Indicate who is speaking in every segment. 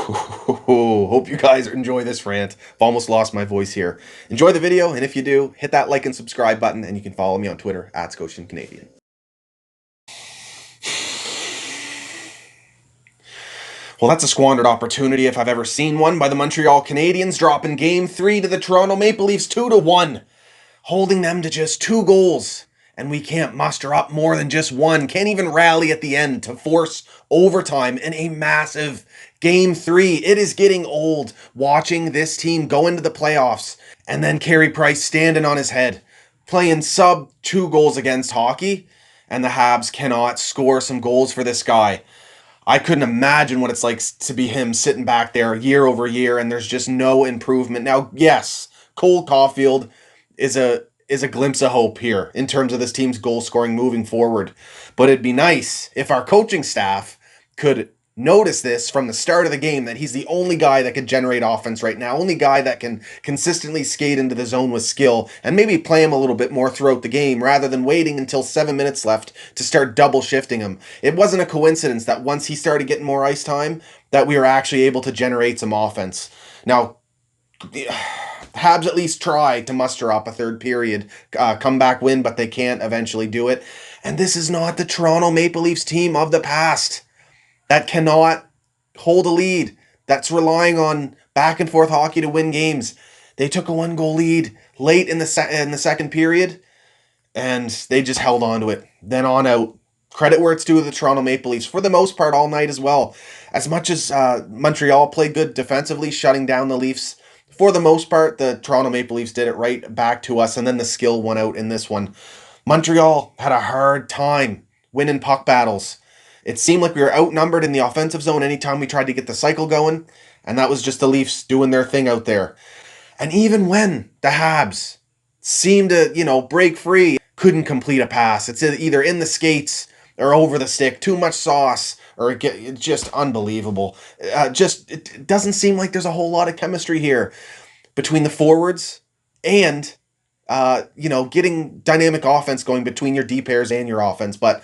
Speaker 1: Hope you guys enjoy this rant. I've almost lost my voice here. Enjoy the video, and if you do, hit that like and subscribe button, and you can follow me on Twitter at SCOTIANCANADIEN. Well, that's a squandered opportunity if I've ever seen one by the Montreal Canadiens, dropping Game 3 to the Toronto Maple Leafs 2-1, holding them to just 2 goals. And we can't muster up more than just one. Can't even rally at the end to force overtime in a massive Game 3. It is getting old watching this team go into the playoffs and then Carey Price standing on his head, playing sub 2 goals against hockey, and the Habs cannot score some goals for this guy. I couldn't imagine what it's like to be him sitting back there year over year, and there's just no improvement. Now, yes, Cole Caulfield is a glimpse of hope here in terms of this team's goal scoring moving forward. But it'd be nice if our coaching staff could notice this from the start of the game, that he's the only guy that can generate offense right now, only guy that can consistently skate into the zone with skill, and maybe play him a little bit more throughout the game rather than waiting until 7 minutes left to start double shifting him. It wasn't a coincidence that once he started getting more ice time, that we were actually able to generate some offense. Now, Habs at least try to muster up a third period comeback win, but they can't eventually do it. And this is not the Toronto Maple Leafs team of the past that cannot hold a lead, that's relying on back and forth hockey to win games. They took a 1-goal lead late in the second period, and they just held on to it. Then on out. Credit where it's due to the Toronto Maple Leafs for the most part all night as well. As much as Montreal played good defensively, shutting down the Leafs, for the most part, the Toronto Maple Leafs did it right back to us, and then the skill won out in this one. Montreal had a hard time winning puck battles. It seemed like we were outnumbered in the offensive zone anytime we tried to get the cycle going, and that was just the Leafs doing their thing out there. And even when the Habs seemed to, break free, couldn't complete a pass. It's either in the skates or over the stick, too much sauce, or it's just unbelievable. It doesn't seem like there's a whole lot of chemistry here between the forwards and, getting dynamic offense going between your D pairs and your offense. But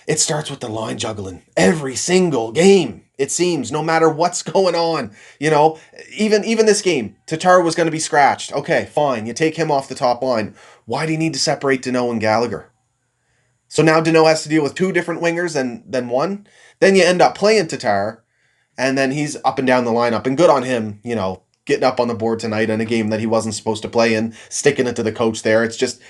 Speaker 1: it starts with the line juggling every single game, it seems, no matter what's going on. Even this game, Tatar was going to be scratched. Okay, fine. You take him off the top line. Why do you need to separate Danault and Gallagher? So now Danault has to deal with 2 different wingers than one. Then you end up playing Tatar, and then he's up and down the lineup. And good on him, getting up on the board tonight in a game that he wasn't supposed to play in, sticking it to the coach there. It's just,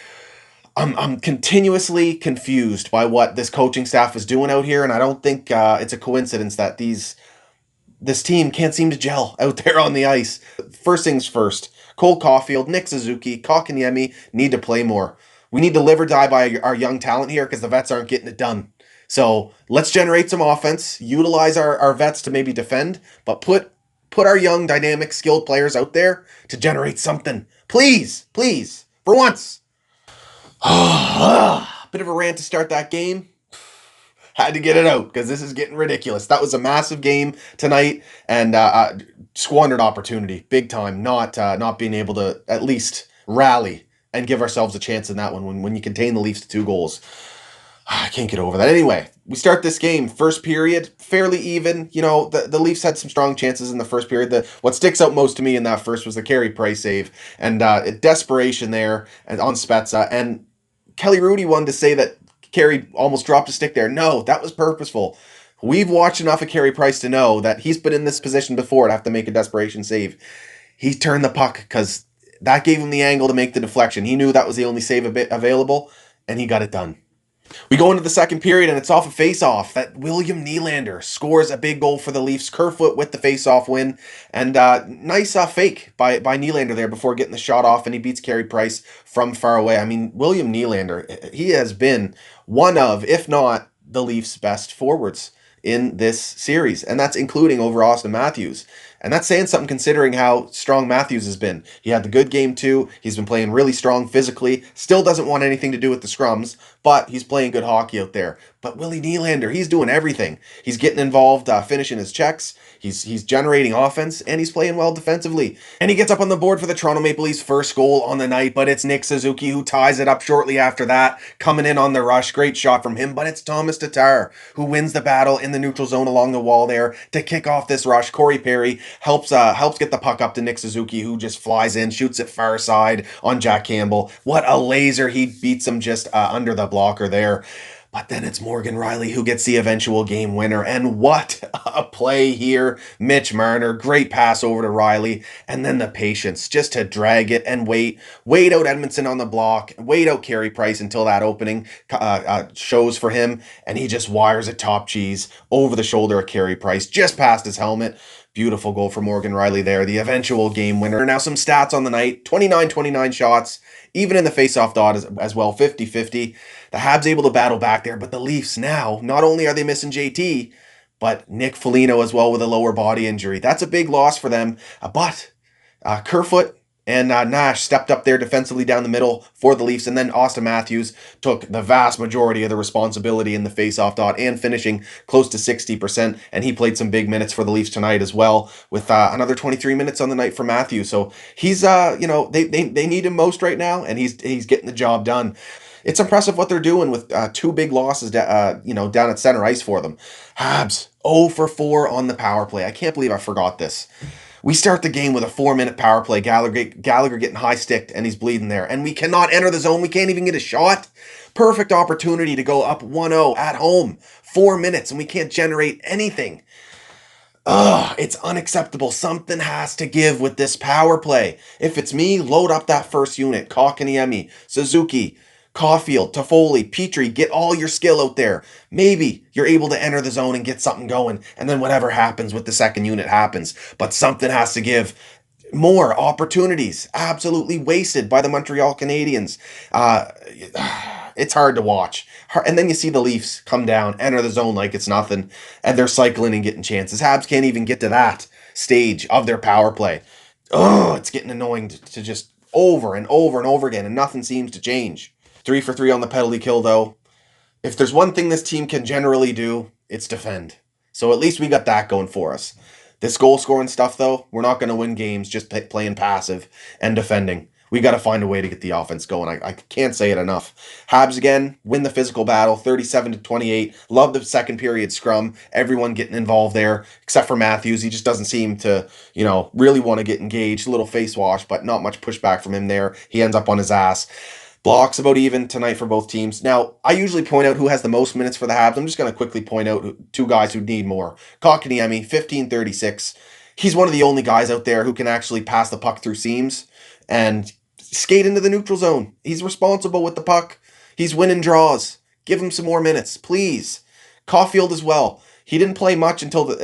Speaker 1: I'm continuously confused by what this coaching staff is doing out here, and I don't think it's a coincidence that this team can't seem to gel out there on the ice. First things first, Cole Caulfield, Nick Suzuki, Kotkaniemi need to play more. We need to live or die by our young talent here because the vets aren't getting it done. So let's generate some offense, utilize our vets to maybe defend, but put our young, dynamic, skilled players out there to generate something. Please, for once. Bit of a rant to start that game. Had to get it out because this is getting ridiculous. That was a massive game tonight, and squandered opportunity, big time. Not being able to at least rally and give ourselves a chance in that one when you contain the Leafs to 2 goals. I can't get over that. Anyway, we start this game. First period, fairly even. The Leafs had some strong chances in the first period. What sticks out most to me in that first was the Carey Price save. And desperation there and on Spezza. And Kelly Rudy wanted to say that Carey almost dropped a stick there. No, that was purposeful. We've watched enough of Carey Price to know that he's been in this position before to have to make a desperation save. He turned the puck because that gave him the angle to make the deflection. He knew that was the only save available, and he got it done. We go into the second period, and it's off a face-off that William Nylander scores a big goal for the Leafs. Kerfoot with the face-off win, and nice fake by Nylander there before getting the shot off, and he beats Carey Price from far away. I mean, William Nylander, he has been one of, if not the Leafs' best forwards in this series, and that's including over Austin Matthews. And that's saying something considering how strong Matthews has been. He had the good game too. He's been playing really strong physically. Still doesn't want anything to do with the scrums, but he's playing good hockey out there. But Willie Nylander, he's doing everything. He's getting involved, finishing his checks. He's generating offense, and he's playing well defensively. And he gets up on the board for the Toronto Maple Leafs' first goal on the night, but it's Nick Suzuki who ties it up shortly after that, coming in on the rush. Great shot from him, but it's Thomas Tatar who wins the battle in the neutral zone along the wall there to kick off this rush. Corey Perry helps get the puck up to Nick Suzuki, who just flies in, shoots it far side on Jack Campbell. What a laser. He beats him just under the blocker there. But then it's Morgan Rielly who gets the eventual game winner. And what a play here. Mitch Marner, great pass over to Rielly. And then the patience just to drag it and wait out Edmondson on the block, wait out Carey Price until that opening shows for him. And he just wires it top cheese over the shoulder of Carey Price, just past his helmet. Beautiful goal for Morgan Rielly there, the eventual game winner. Now some stats on the night, 29-29 shots, even in the faceoff dot as well, 50-50. The Habs able to battle back there, but the Leafs now, not only are they missing JT, but Nick Foligno as well with a lower body injury. That's a big loss for them, but Kerfoot and Nash stepped up there defensively down the middle for the Leafs, and then Austin Matthews took the vast majority of the responsibility in the faceoff dot and finishing close to 60%, and he played some big minutes for the Leafs tonight as well, with another 23 minutes on the night for Matthews. So he's, they need him most right now, and he's getting the job done. It's impressive what they're doing with two big losses, down at center ice for them. Habs 0 for 4 on the power play. I can't believe I forgot this. We start the game with a 4-minute power play. Gallagher getting high-sticked, and he's bleeding there. And we cannot enter the zone. We can't even get a shot. Perfect opportunity to go up 1-0 at home. 4 minutes, and we can't generate anything. It's unacceptable. Something has to give with this power play. If it's me, load up that first unit. Kotkaniemi, Suzuki, Caulfield, Toffoli, Petrie, get all your skill out there. Maybe you're able to enter the zone and get something going, and then whatever happens with the second unit happens. But something has to give. More opportunities absolutely wasted by the Montreal Canadiens. It's hard to watch. And then you see the Leafs come down, enter the zone like it's nothing, and they're cycling and getting chances. Habs can't even get to that stage of their power play. It's getting annoying to just over and over and over again, and nothing seems to change. 3 for 3 on the penalty kill, though. If there's one thing this team can generally do, it's defend. So at least we got that going for us. This goal-scoring stuff, though, we're not going to win games just playing passive and defending. We got to find a way to get the offense going. I can't say it enough. Habs, again, win the physical battle, 37-28. Love the second period scrum. Everyone getting involved there, except for Matthews. He just doesn't seem to, really want to get engaged. A little face wash, but not much pushback from him there. He ends up on his ass. Blocks about even tonight for both teams. Now, I usually point out who has the most minutes for the Habs. I'm just going to quickly point out two guys who need more. Kotkaniemi, 15-36. He's one of the only guys out there who can actually pass the puck through seams and skate into the neutral zone. He's responsible with the puck. He's winning draws. Give him some more minutes, please. Caulfield as well. He didn't play much until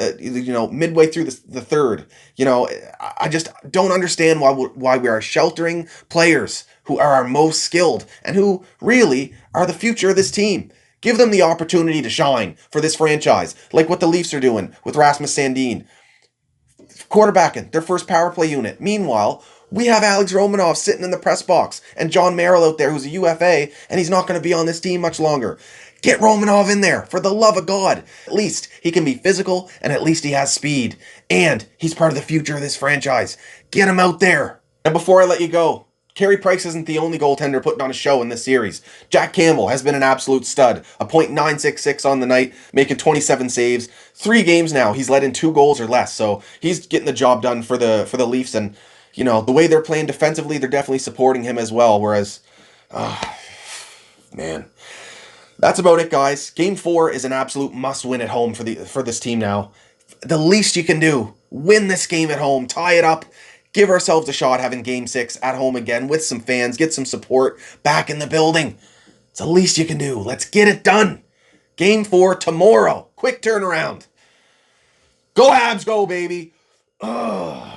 Speaker 1: midway through the third. I just don't understand why we are sheltering players who are our most skilled and who really are the future of this team. Give them the opportunity to shine for this franchise, like what the Leafs are doing with Rasmus Sandin. Quarterbacking their first power play unit. Meanwhile, we have Alex Romanov sitting in the press box and John Merrill out there who's a UFA, and he's not going to be on this team much longer. Get Romanov in there, for the love of God. At least he can be physical, and at least he has speed. And he's part of the future of this franchise. Get him out there. And before I let you go, Carey Price isn't the only goaltender putting on a show in this series. Jack Campbell has been an absolute stud. A .966 on the night, making 27 saves. 3 games now, he's let in 2 goals or less, so he's getting the job done for the Leafs. And, the way they're playing defensively, they're definitely supporting him as well, whereas, man. That's about it, guys. Game 4 is an absolute must-win at home for this team now. The least you can do, win this game at home, tie it up, give ourselves a shot having Game 6 at home again with some fans, get some support back in the building. It's the least you can do. Let's get it done. Game 4 tomorrow. Quick turnaround. Go Habs, go, baby. Ugh.